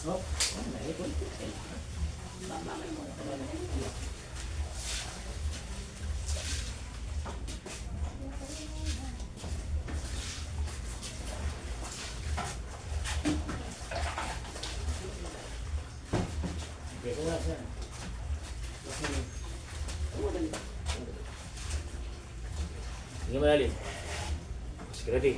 Oh, naipon. Mamamay mo. Sige nga siya. Sige madali. Sige ready.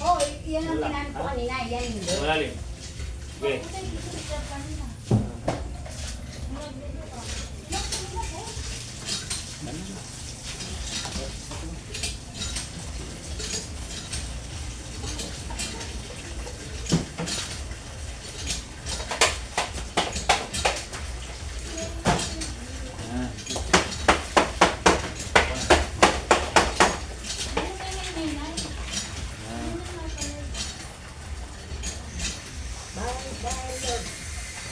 Oh, yan ang ginamit ko kanina. Yan. Malalim. Okay.